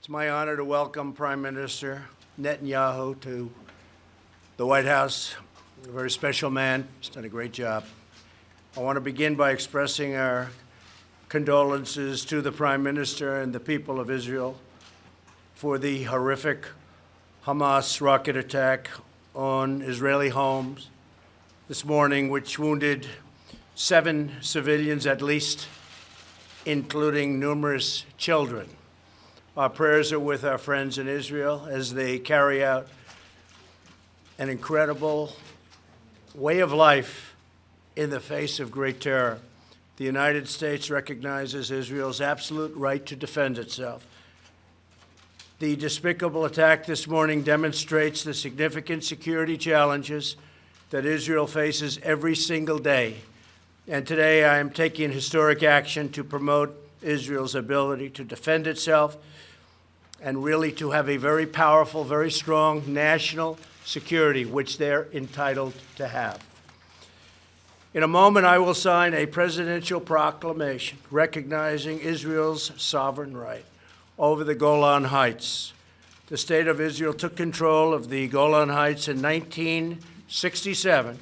It's my honor to welcome Prime Minister Netanyahu to the White House. A very special man. He's done a great job. I want to begin by expressing our condolences to the Prime Minister and the people of Israel for the horrific Hamas rocket attack on Israeli homes this morning, which wounded 7 civilians at least, including numerous children. Our prayers are with our friends in Israel as they carry out an incredible way of life in the face of great terror. The United States recognizes Israel's absolute right to defend itself. The despicable attack this morning demonstrates the significant security challenges that Israel faces every single day. And today I am taking historic action to promote Israel's ability to defend itself and really to have a very powerful, very strong national security, which they're entitled to have. In a moment, I will sign a presidential proclamation recognizing Israel's sovereign right over the Golan Heights. The State of Israel took control of the Golan Heights in 1967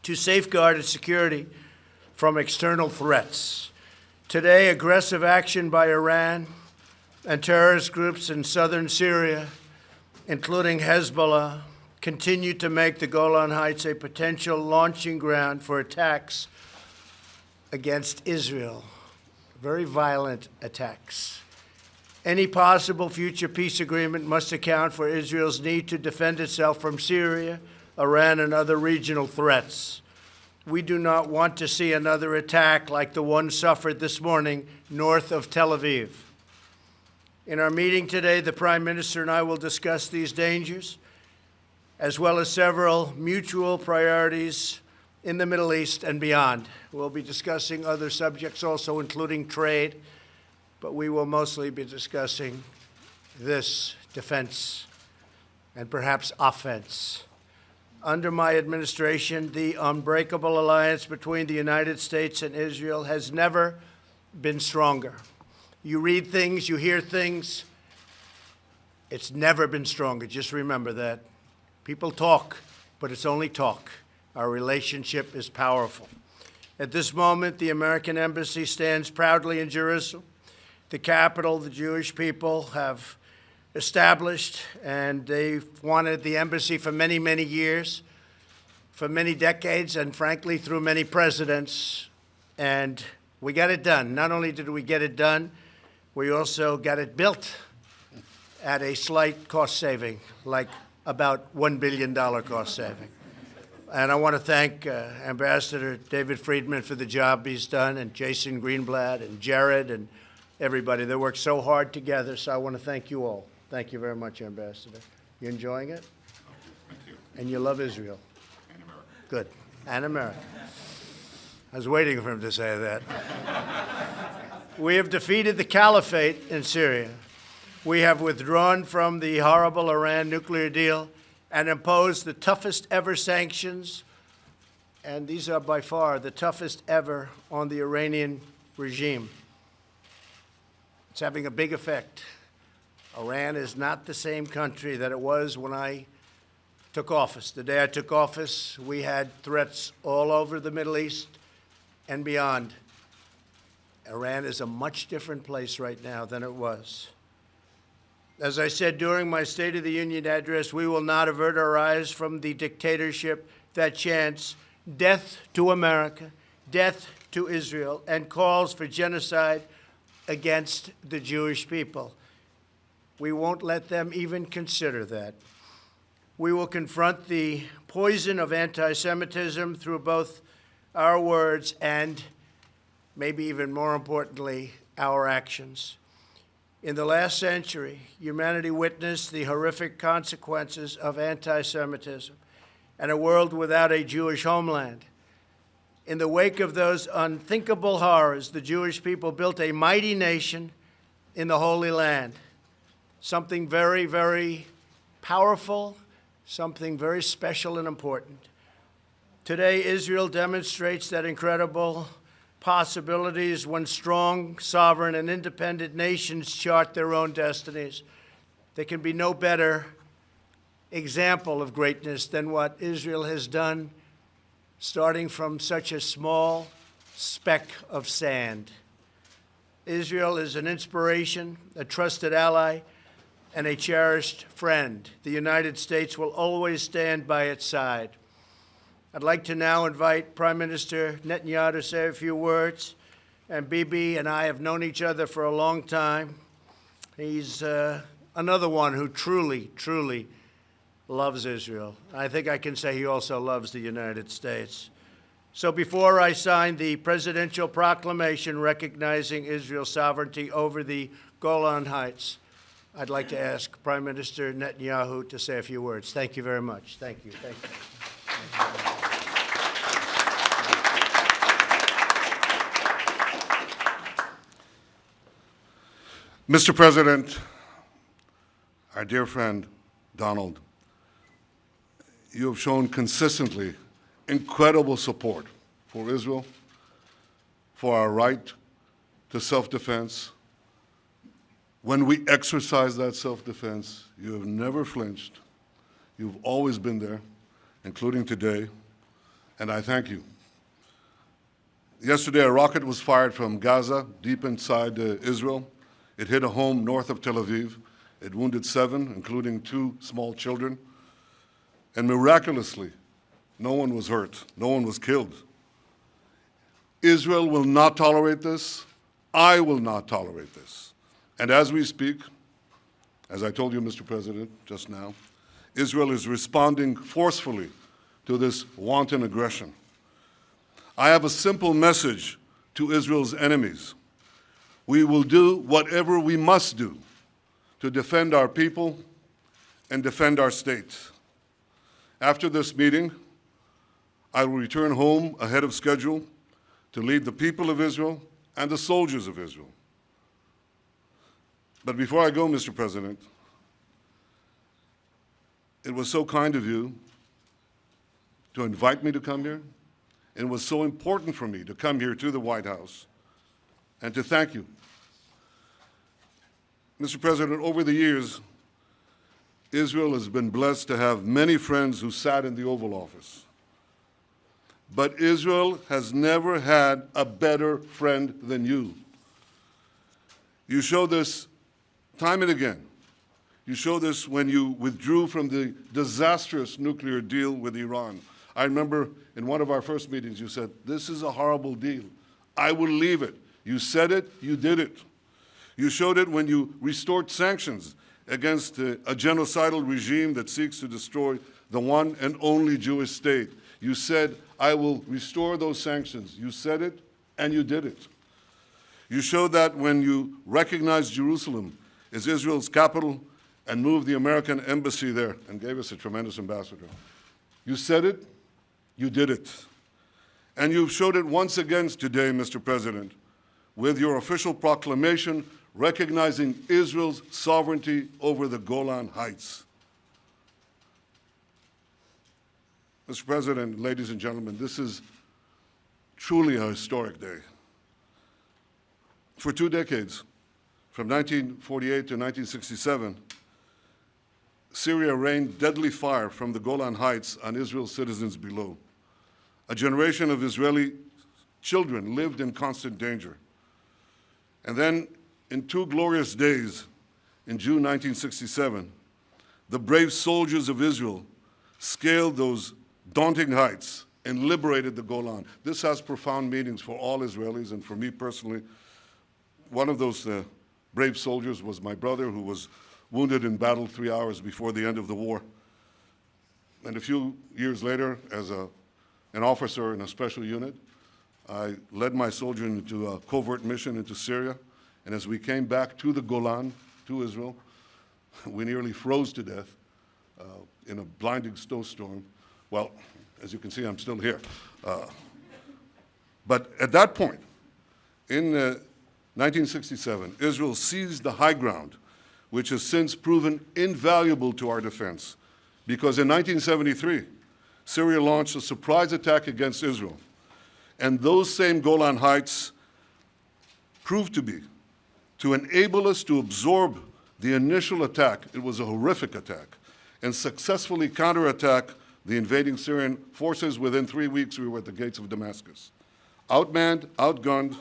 to safeguard its security from external threats. Today, aggressive action by Iran and terrorist groups in southern Syria, including Hezbollah, continue to make the Golan Heights a potential launching ground for attacks against Israel, very violent attacks. Any possible future peace agreement must account for Israel's need to defend itself from Syria, Iran, and other regional threats. We do not want to see another attack like the one suffered this morning north of Tel Aviv. In our meeting today, the Prime Minister and I will discuss these dangers, as well as several mutual priorities in the Middle East and beyond. We'll be discussing other subjects also, including trade, but we will mostly be discussing this defense and perhaps offense. Under my administration, the unbreakable alliance between the United States and Israel has never been stronger. You read things, you hear things. It's never been stronger. Just remember that. People talk, but it's only talk. Our relationship is powerful. At this moment, the American Embassy stands proudly in Jerusalem, the capital the Jewish people have established, and they've wanted the embassy for many, many years, for many decades, and frankly, through many presidents. And we got it done. Not only did we get it done, we also got it built at a slight cost saving, like about $1 billion cost saving. And I want to thank Ambassador David Friedman for the job he's done, and Jason Greenblatt and Jared and everybody. They worked so hard together, so I want to thank you all. Thank you very much, Ambassador. You enjoying it? Thank you. And you love Israel? And America. Good. And America. I was waiting for him to say that. We have defeated the caliphate in Syria. We have withdrawn from the horrible Iran nuclear deal and imposed the toughest ever sanctions, and these are by far the toughest ever on the Iranian regime. It's having a big effect. Iran is not the same country that it was when I took office. The day I took office, we had threats all over the Middle East and beyond. Iran is a much different place right now than it was. As I said during my State of the Union address, we will not avert our eyes from the dictatorship that chants death to America, death to Israel, and calls for genocide against the Jewish people. We won't let them even consider that. We will confront the poison of anti-Semitism through both our words and, maybe even more importantly, our actions. In the last century, humanity witnessed the horrific consequences of anti-Semitism and a world without a Jewish homeland. In the wake of those unthinkable horrors, the Jewish people built a mighty nation in the Holy Land, something very, very powerful, something very special and important. Today, Israel demonstrates that incredible possibilities when strong, sovereign, and independent nations chart their own destinies. There can be no better example of greatness than what Israel has done, starting from such a small speck of sand. Israel is an inspiration, a trusted ally, and a cherished friend. The United States will always stand by its side. I'd like to now invite Prime Minister Netanyahu to say a few words. And Bibi and I have known each other for a long time. He's another one who truly, truly loves Israel. I think I can say he also loves the United States. So before I sign the presidential proclamation recognizing Israel's sovereignty over the Golan Heights, I'd like to ask Prime Minister Netanyahu to say a few words. Thank you very much. Thank you. Thank you. Mr. President, our dear friend Donald, you have shown consistently incredible support for Israel, for our right to self-defense. When we exercise that self-defense, you have never flinched. You've always been there, including today, and I thank you. Yesterday, a rocket was fired from Gaza, deep inside Israel. It hit a home north of Tel Aviv. It wounded 7, including 2 small children. And miraculously, no one was hurt. No one was killed. Israel will not tolerate this. I will not tolerate this. And as we speak, as I told you, Mr. President, just now, Israel is responding forcefully to this wanton aggression. I have a simple message to Israel's enemies. We will do whatever we must do to defend our people and defend our state. After this meeting, I will return home ahead of schedule to lead the people of Israel and the soldiers of Israel. But before I go, Mr. President, it was so kind of you to invite me to come here. It was so important for me to come here to the White House and to thank you. Mr. President, over the years, Israel has been blessed to have many friends who sat in the Oval Office. But Israel has never had a better friend than you. You show this time and again. You show this when you withdrew from the disastrous nuclear deal with Iran. I remember in one of our first meetings you said, "This is a horrible deal. I will leave it." You said it, you did it. You showed it when you restored sanctions against a genocidal regime that seeks to destroy the one and only Jewish state. You said, "I will restore those sanctions." You said it, and you did it. You showed that when you recognized Jerusalem as Israel's capital and moved the American embassy there and gave us a tremendous ambassador. You said it, you did it. And you've showed it once again today, Mr. President, with your official proclamation recognizing Israel's sovereignty over the Golan Heights. Mr. President, ladies and gentlemen, this is truly a historic day. For 2 decades, from 1948 to 1967, Syria rained deadly fire from the Golan Heights on Israel's citizens below. A generation of Israeli children lived in constant danger. And then, in 2 glorious days, in June 1967, the brave soldiers of Israel scaled those daunting heights and liberated the Golan. This has profound meanings for all Israelis and for me personally. One of those brave soldiers was my brother, who was wounded in battle 3 hours before the end of the war. And a few years later, as an officer in a special unit, I led my soldier into a covert mission into Syria. And as we came back to the Golan, to Israel, we nearly froze to death in a blinding snowstorm. Well, as you can see, I'm still here. But at that point, in 1967, Israel seized the high ground, which has since proven invaluable to our defense, because in 1973, Syria launched a surprise attack against Israel. And those same Golan Heights proved to enable us to absorb the initial attack. It was a horrific attack, and successfully counterattack the invading Syrian forces. Within 3 weeks, we were at the gates of Damascus. Outmanned, outgunned,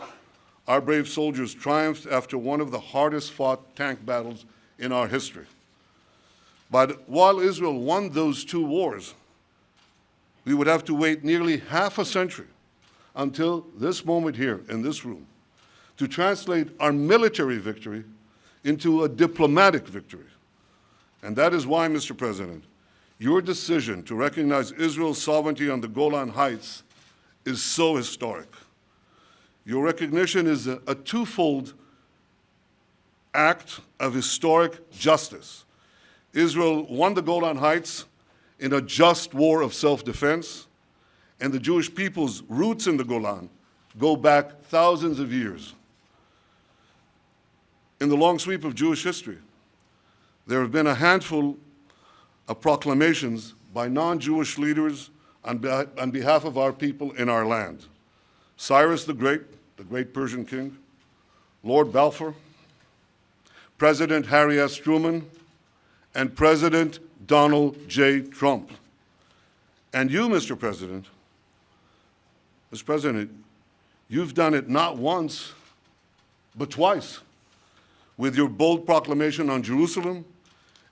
our brave soldiers triumphed after one of the hardest fought tank battles in our history. But while Israel won those 2 wars, we would have to wait nearly half a century until this moment here in this room to translate our military victory into a diplomatic victory. And that is why, Mr. President, your decision to recognize Israel's sovereignty on the Golan Heights is so historic. Your recognition is a twofold act of historic justice. Israel won the Golan Heights in a just war of self-defense, and the Jewish people's roots in the Golan go back thousands of years. In the long sweep of Jewish history, there have been a handful of proclamations by non-Jewish leaders on behalf of our people in our land. Cyrus the great Persian king, Lord Balfour, President Harry S. Truman, and President Donald J. Trump. And you, Mr. President, you've done it not once, but twice, with your bold proclamation on Jerusalem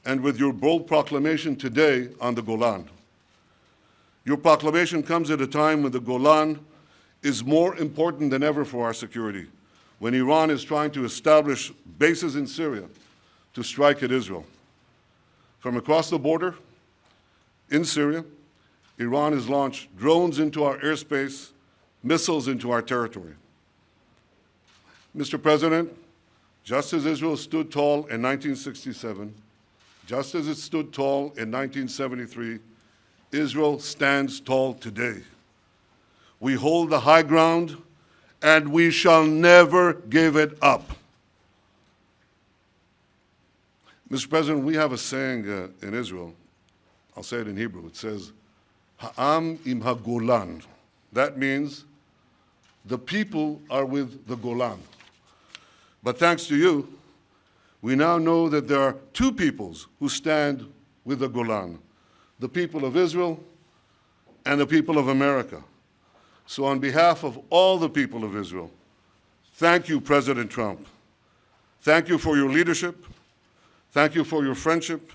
and with your bold proclamation today on the Golan. Your proclamation comes at a time when the Golan is more important than ever for our security, when Iran is trying to establish bases in Syria to strike at Israel. From across the border in Syria, Iran has launched drones into our airspace, missiles into our territory. Mr. President, just as Israel stood tall in 1967, just as it stood tall in 1973, Israel stands tall today. We hold the high ground, and we shall never give it up. Mr. President, we have a saying in Israel. I'll say it in Hebrew. It says, Ha'am im ha-Golan. That means the people are with the Golan. But thanks to you, we now know that there are 2 peoples who stand with the Golan, the people of Israel and the people of America. So on behalf of all the people of Israel, thank you, President Trump. Thank you for your leadership. Thank you for your friendship.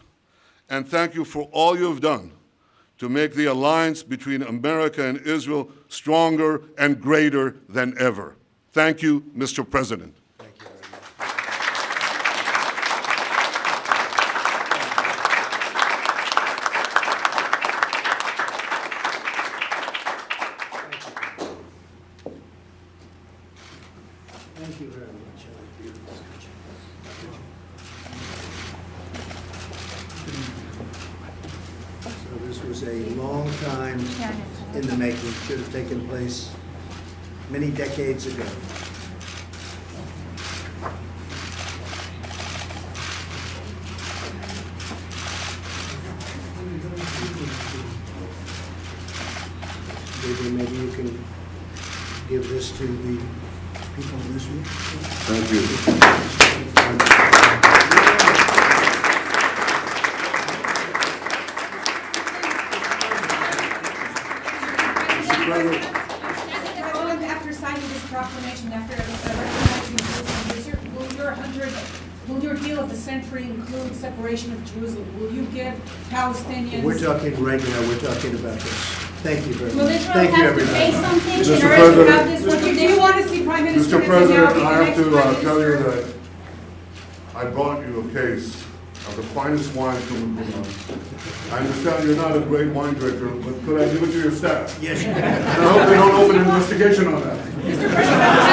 And thank you for all you have done to make the alliance between America and Israel stronger and greater than ever. Thank you, Mr. President. Thank you very much. Thank you very much. That was beautiful. So this was a long time in the making. Should have taken place many decades ago. Maybe you can give this to the people in this room. Thank you. After signing this proclamation, after recognizing Jerusalem, will your deal of the century include separation of Jerusalem? Will you give Palestinians? We're talking right now, we're talking about this. Thank you very much. Will Israel Thank you, have to everybody. pay something in Mr. order to President, have this Do you recognition? want to see Prime Minister Mr. President, Netanyahu be I the have next to Prime tell you Minister? that I brought you a case of the finest wine from Golan. I understand you're not a great wine drinker, but could I give it to your staff? Yes, And I hope they don't open an investigation on that. Mr. President,